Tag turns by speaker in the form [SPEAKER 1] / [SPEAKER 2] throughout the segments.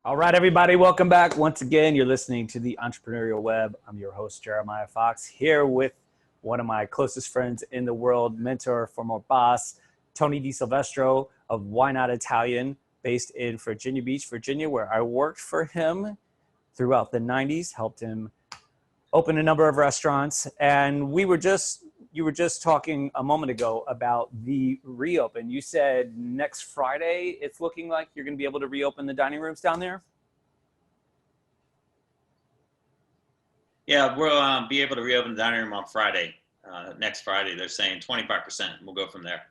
[SPEAKER 1] All right, everybody, welcome back. Once again, you're listening to the Entrepreneurial Web. I'm your host, Jeremiah Fox, here with one of my closest friends in the world, mentor, former boss, Tony Disilvestro of Y-Not Itialian, based in Virginia Beach, Virginia, where I worked for him throughout the 90s, helped him open a number of restaurants. And you were just talking a moment ago about the reopen. You said next Friday, it's looking like you're going to be able to reopen the dining rooms down there?
[SPEAKER 2] Yeah, we'll be able to reopen the dining room on Friday. Next Friday, they're saying 25%. We'll go from there.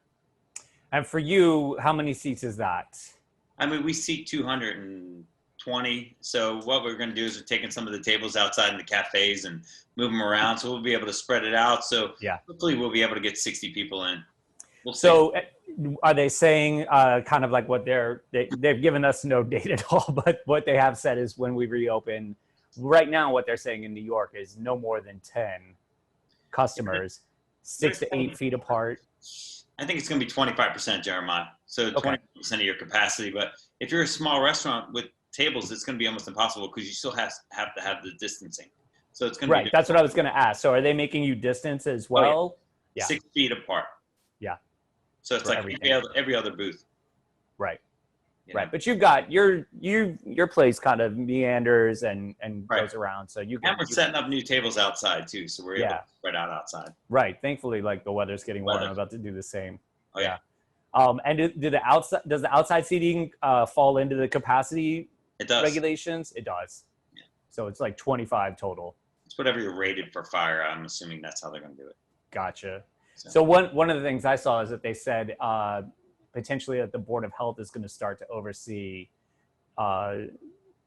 [SPEAKER 1] And for you, how many seats is that?
[SPEAKER 2] I mean, we seat 220. So what we're going to do is we're taking some of the tables outside in the cafes and move them around. So we'll be able to spread it out. So
[SPEAKER 1] yeah,
[SPEAKER 2] hopefully we'll be able to get 60 people in.
[SPEAKER 1] We'll see. So are they saying kind of like what they've given us no date at all, but what they have said is when we reopen, right now what they're saying in New York is no more than 10 customers, 6 to 8 feet apart.
[SPEAKER 2] I think it's going to be 25%, Jeremiah. So 20% of your capacity. But if you're a small restaurant with tables, it's going to be almost impossible because you still have to have the distancing. So it's going to be
[SPEAKER 1] That's what I was going to ask. So are they making you distance as well?
[SPEAKER 2] Oh, yeah. 6 feet apart.
[SPEAKER 1] Yeah.
[SPEAKER 2] So it's like every other booth.
[SPEAKER 1] Right. Right. But you've got your place kind of meanders and goes around. So and
[SPEAKER 2] we're setting up new tables outside too. So we're able to spread out outside.
[SPEAKER 1] Right. Thankfully, like the weather's getting warm. I'm about to do the does the outside seating fall into the capacity regulations? It does. Yeah. So it's like 25 total.
[SPEAKER 2] It's whatever you're rated for fire. I'm assuming that's how they're going to do it.
[SPEAKER 1] Gotcha. So one of the things I saw is that they said potentially that the Board of Health is going to start to oversee a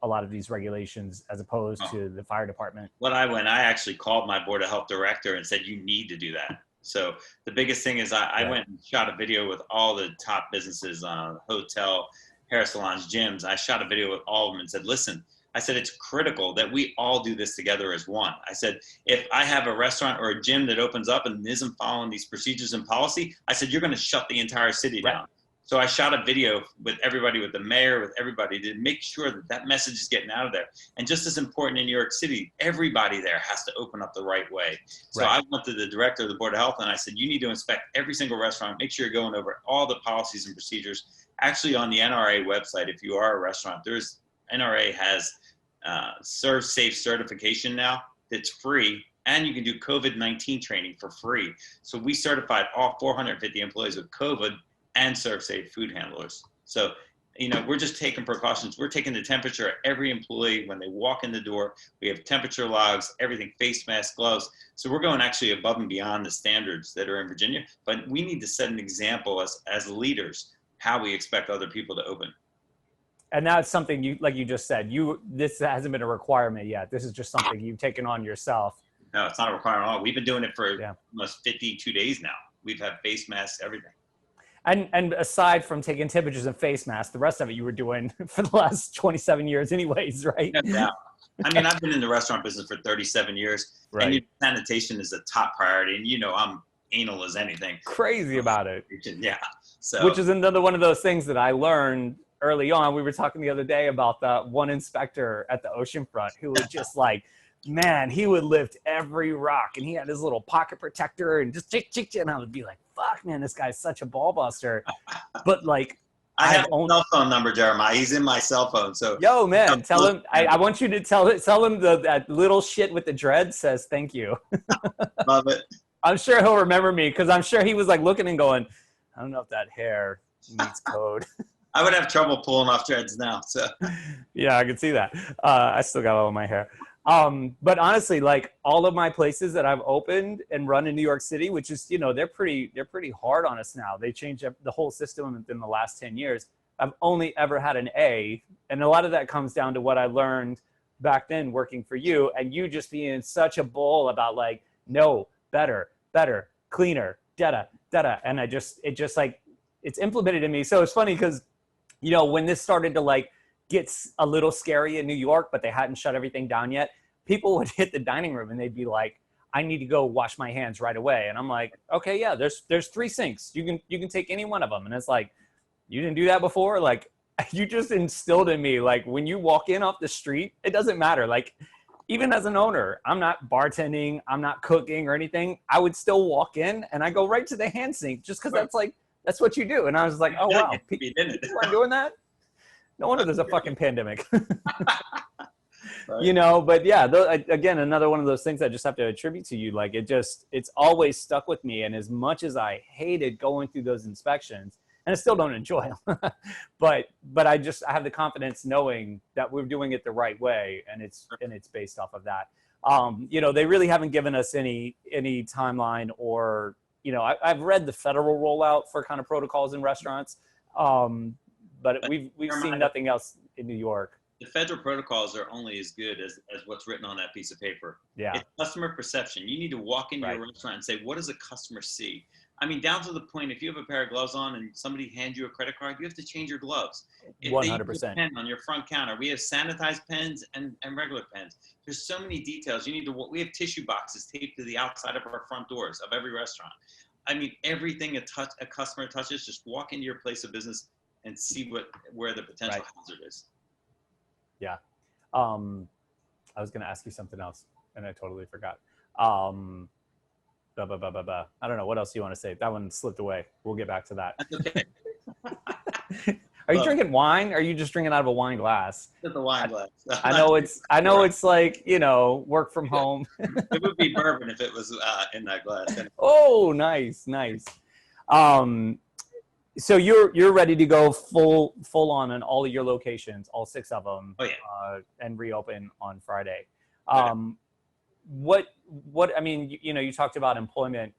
[SPEAKER 1] lot of these regulations as opposed to the fire department.
[SPEAKER 2] I actually called my Board of Health director and said, you need to do that. So the biggest thing is I went and shot a video with all the top businesses, hotel, hair salons, gyms. I shot a video with all of them and said, listen, I said, it's critical that we all do this together as one. I said, if I have a restaurant or a gym that opens up and isn't following these procedures and policy, I said, you're going to shut the entire city down. So I shot a video with everybody, with the mayor, with everybody to make sure that that message is getting out of there. And just as important in New York City, everybody there has to open up the right way. So I went to the director of the Board of Health and I said, you need to inspect every single restaurant, make sure you're going over all the policies and procedures. Actually on the NRA website, if you are a restaurant, NRA has Serve Safe certification now that's free. And you can do COVID-19 training for free. So we certified all 450 employees with COVID and Serve Safe food handlers. So, we're just taking precautions. We're taking the temperature of every employee when they walk in the door. We have temperature logs, everything, face masks, gloves. So we're going actually above and beyond the standards that are in Virginia. But we need to set an example as leaders, how we expect other people to open.
[SPEAKER 1] And that's something like you just said, this hasn't been a requirement yet. This is just something you've taken on yourself.
[SPEAKER 2] No, it's not a requirement at all. We've been doing it for almost 52 days now. We've had face masks, everything.
[SPEAKER 1] And aside from taking temperatures and face masks, the rest of it you were doing for the last 27 years anyways, right?
[SPEAKER 2] Yeah. I mean, I've been in the restaurant business for 37 years. Right. And sanitation is a top priority. And I'm anal as anything.
[SPEAKER 1] Crazy about it.
[SPEAKER 2] Yeah. So,
[SPEAKER 1] which is another one of those things that I learned early on. We were talking the other day about the one inspector at the oceanfront who was just like, man, he would lift every rock and he had his little pocket protector and just and I would be like, fuck, man, this guy's such a ball buster. But like,
[SPEAKER 2] I have a cell phone number, Jeremiah. He's in my cell phone. So
[SPEAKER 1] yo, man, tell him, I want you to tell him that little shit with the dread says thank you.
[SPEAKER 2] Love it.
[SPEAKER 1] I'm sure he'll remember me because I'm sure he was like looking and going, I don't know if that hair meets code.
[SPEAKER 2] I would have trouble pulling off dreads now. So
[SPEAKER 1] yeah, I can see that. I still got all of my hair. But honestly, like all of my places that I've opened and run in New York City, which is, they're pretty hard on us now. They changed the whole system within the last 10 years. I've only ever had an A. And a lot of that comes down to what I learned back then working for you and you just being such a bull about like, no, better, cleaner, da-da. And it's implemented in me. So it's funny because, when this started to like get a little scary in New York, but they hadn't shut everything down yet, people would hit the dining room and they'd be like, I need to go wash my hands right away. And I'm like, okay, yeah, there's 3 sinks. You can take any one of them. And it's like, you didn't do that before? Like, you just instilled in me, like when you walk in off the street, it doesn't matter. Like even as an owner, I'm not bartending, I'm not cooking or anything. I would still walk in and I go right to the hand sink just because that's what you do. And I was like, oh wow, people aren't doing that. No wonder there's a fucking pandemic.
[SPEAKER 2] Right.
[SPEAKER 1] You know, but yeah, again, another one of those things I just have to attribute to you. Like it's always stuck with me. And as much as I hated going through those inspections, and I still don't enjoy them, but I have the confidence knowing that we're doing it the right way, and it's based off of that. You know, they really haven't given us any timeline, or you know, I've read the federal rollout for kind of protocols in restaurants, but we've seen nothing else in New York.
[SPEAKER 2] The federal protocols are only as good as what's written on that piece of paper.
[SPEAKER 1] Yeah.
[SPEAKER 2] It's customer perception. You need to walk into your restaurant and say, what does a customer see? I mean, down to the point, if you have a pair of gloves on and somebody hands you a credit card, you have to change your gloves.
[SPEAKER 1] 100%.
[SPEAKER 2] Pen on your front counter. We have sanitized pens and regular pens. There's so many details. We have tissue boxes taped to the outside of our front doors of every restaurant. I mean, everything a customer touches, just walk into your place of business and see where the potential hazard is.
[SPEAKER 1] Yeah. I was going to ask you something else and I totally forgot. I don't know. What else do you want to say? That one slipped away. We'll get back to that.
[SPEAKER 2] That's okay.
[SPEAKER 1] Are you drinking wine? Or are you just drinking out of a wine glass?
[SPEAKER 2] Just a wine glass.
[SPEAKER 1] I know it's like, you know, work from home.
[SPEAKER 2] It would be bourbon if it was in that glass.
[SPEAKER 1] Oh, nice. So you're ready to go full on all of your locations, all 6 of them, and reopen on Friday. What I mean, you know, you talked about employment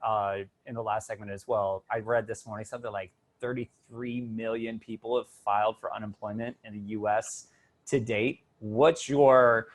[SPEAKER 1] in the last segment as well. I read this morning something like 33 million people have filed for unemployment in the U.S. to date. What's your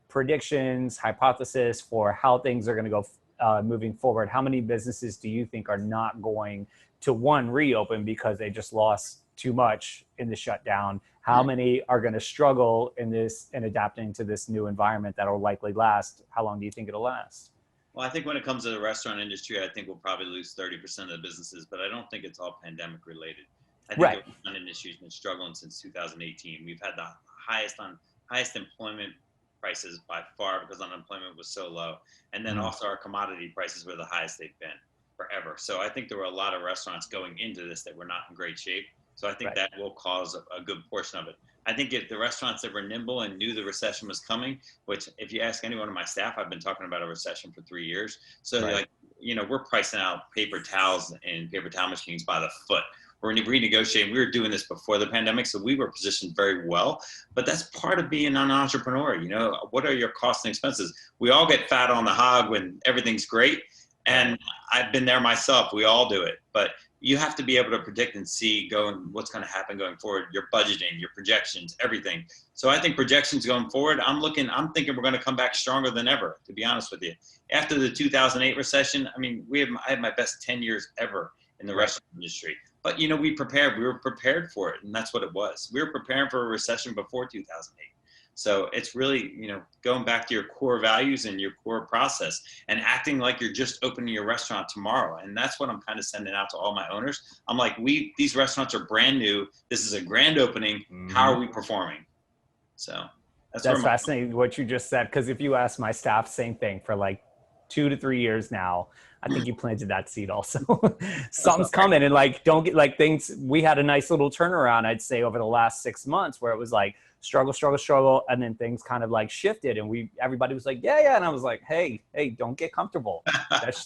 [SPEAKER 1] predictions, hypothesis for how things are going to go moving forward? How many businesses do you think are not going to reopen because they just lost too much in the shutdown? How many are going to struggle in adapting to this new environment that'll likely last? How long do you think it'll last?
[SPEAKER 2] Well, I think when it comes to the restaurant industry, I think we'll probably lose 30% of the businesses, but I don't think it's all pandemic related. I think the restaurant industry has been struggling since 2018. We've had the highest employment prices by far because unemployment was so low. And then also our commodity prices were the highest they've been forever. So I think there were a lot of restaurants going into this that were not in great shape. So I think that will cause a good portion of it. I think if the restaurants that were nimble and knew the recession was coming, which if you ask any one of my staff, I've been talking about a recession for 3 years. So like, you know, we're pricing out paper towels and paper towel machines by the foot. We're renegotiating. We were doing this before the pandemic, so we were positioned very well. But that's part of being an entrepreneur. You know, what are your costs and expenses? We all get fat on the hog when everything's great. And I've been there myself. We all do it. But you have to be able to predict and see what's going to happen going forward, your budgeting, your projections, everything. So I think projections going forward, I'm thinking we're going to come back stronger than ever, to be honest with you. After the 2008 recession, I mean, I had my best 10 years ever in the restaurant industry. But, you know, we were prepared for it. And that's what it was. We were preparing for a recession before 2008. So it's really, you know, going back to your core values and your core process and acting like you're just opening your restaurant tomorrow. And that's what I'm kind of sending out to all my owners. I'm like, these restaurants are brand new. This is a grand opening. How are we performing? So that's
[SPEAKER 1] fascinating what you just said. Because if you ask my staff, same thing for like 2 to 3 years now. I think you planted that seed also. Something's coming, and like, don't get like things. We had a nice little turnaround, I'd say, over the last 6 months where it was like struggle. And then things kind of like shifted and everybody was like, yeah. And I was like, hey, don't get comfortable.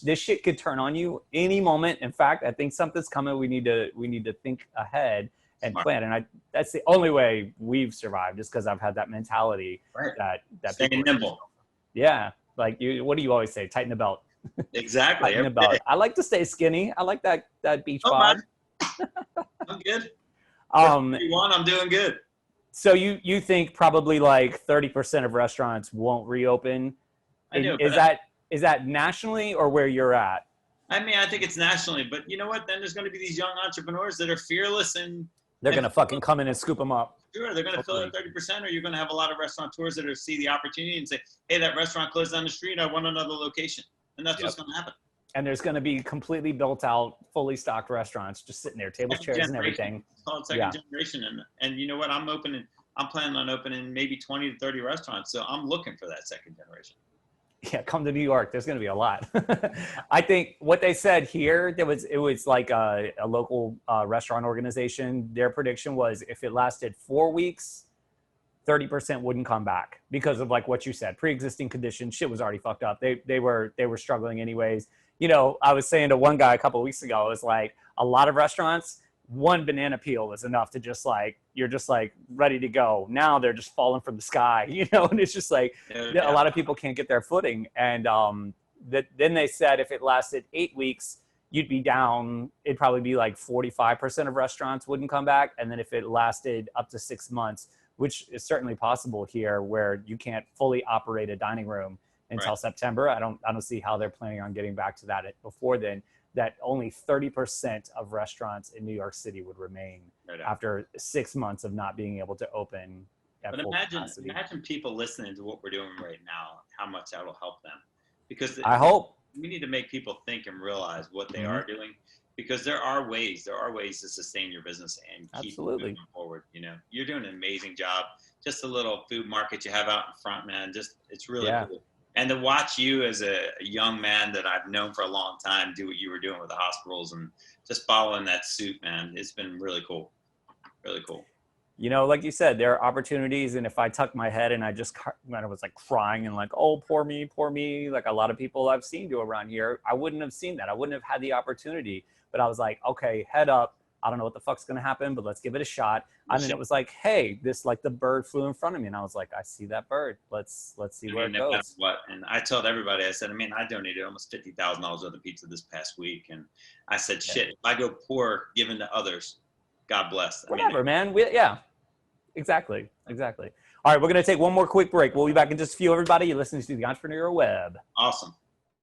[SPEAKER 1] This shit could turn on you any moment. In fact, I think something's coming. We need to think ahead and plan. And that's the only way we've survived, just because I've had that mentality that
[SPEAKER 2] staying nimble.
[SPEAKER 1] Yeah. Like what do you always say? Tighten the belt.
[SPEAKER 2] Exactly.
[SPEAKER 1] Tighten the belt. I like to stay skinny. I like that beach bod.
[SPEAKER 2] I'm good. I'm doing good.
[SPEAKER 1] So you think probably like 30% of restaurants won't reopen? Is that nationally or where you're at?
[SPEAKER 2] I mean, I think it's nationally, but you know what? Then there's going to be these young entrepreneurs that are fearless and
[SPEAKER 1] they're going to fucking come in and scoop them up.
[SPEAKER 2] Sure, they're going to fill it at 30%, or you're going to have a lot of restaurateurs that see the opportunity and say, hey, that restaurant closed down the street. I want another location. And that's what's going to happen.
[SPEAKER 1] And there's going to be completely built out, fully stocked restaurants just sitting there, tables,
[SPEAKER 2] Second
[SPEAKER 1] chairs, and
[SPEAKER 2] generation.
[SPEAKER 1] everything.
[SPEAKER 2] It's called second generation. And you know what? I'm planning on opening maybe 20 to 30 restaurants. So I'm looking for that second generation.
[SPEAKER 1] Yeah, come to New York. There's going to be a lot. I think what they said here, it was like a local restaurant organization. Their prediction was if it lasted 4 weeks, 30% wouldn't come back because of like what you said, pre-existing conditions. Shit was already fucked up. They were struggling anyways. You know, I was saying to one guy a couple of weeks ago, it was like a lot of restaurants, one banana peel was enough to just like, you're just like ready to go. Now they're just falling from the sky, you know, and it's just like a lot of people can't get their footing. And then they said if it lasted 8 weeks, you'd be down. It'd probably be like 45% of restaurants wouldn't come back. And then if it lasted up to 6 months, which is certainly possible here where you can't fully operate a dining room until September. I don't see how they're planning on getting back to that before then, that only 30% of restaurants in New York City would remain after 6 months of not being able to open at full capacity.
[SPEAKER 2] Imagine people listening to what we're doing right now, how much that will help them. Because
[SPEAKER 1] I hope
[SPEAKER 2] we need to make people think and realize what they are doing, because there are ways to sustain your business and keep moving forward. You know, you're doing an amazing job. Just a little food market you have out in front, man. It's really cool. And to watch you as a young man that I've known for a long time do what you were doing with the hospitals and just following that suit, man, it's been really cool. Really cool.
[SPEAKER 1] You know, like you said, there are opportunities. And if I tuck my head and I was like crying and like, oh, poor me, like a lot of people I've seen do around here, I wouldn't have seen that. I wouldn't have had the opportunity. But I was like, okay, head up. I don't know what the fuck's going to happen, but let's give it a shot. And then it was like, hey, the bird flew in front of me. And I was like, I see that bird. Let's see where it goes.
[SPEAKER 2] That's what, and I told everybody, I said, I donated almost $50,000 worth of pizza this past week. And I said, shit, if I go poor, giving to others, God bless.
[SPEAKER 1] Whatever, man. Exactly. All right, we're going to take one more quick break. We'll be back in just a few, everybody. You're listening to the Entrepreneurial Web.
[SPEAKER 2] Awesome.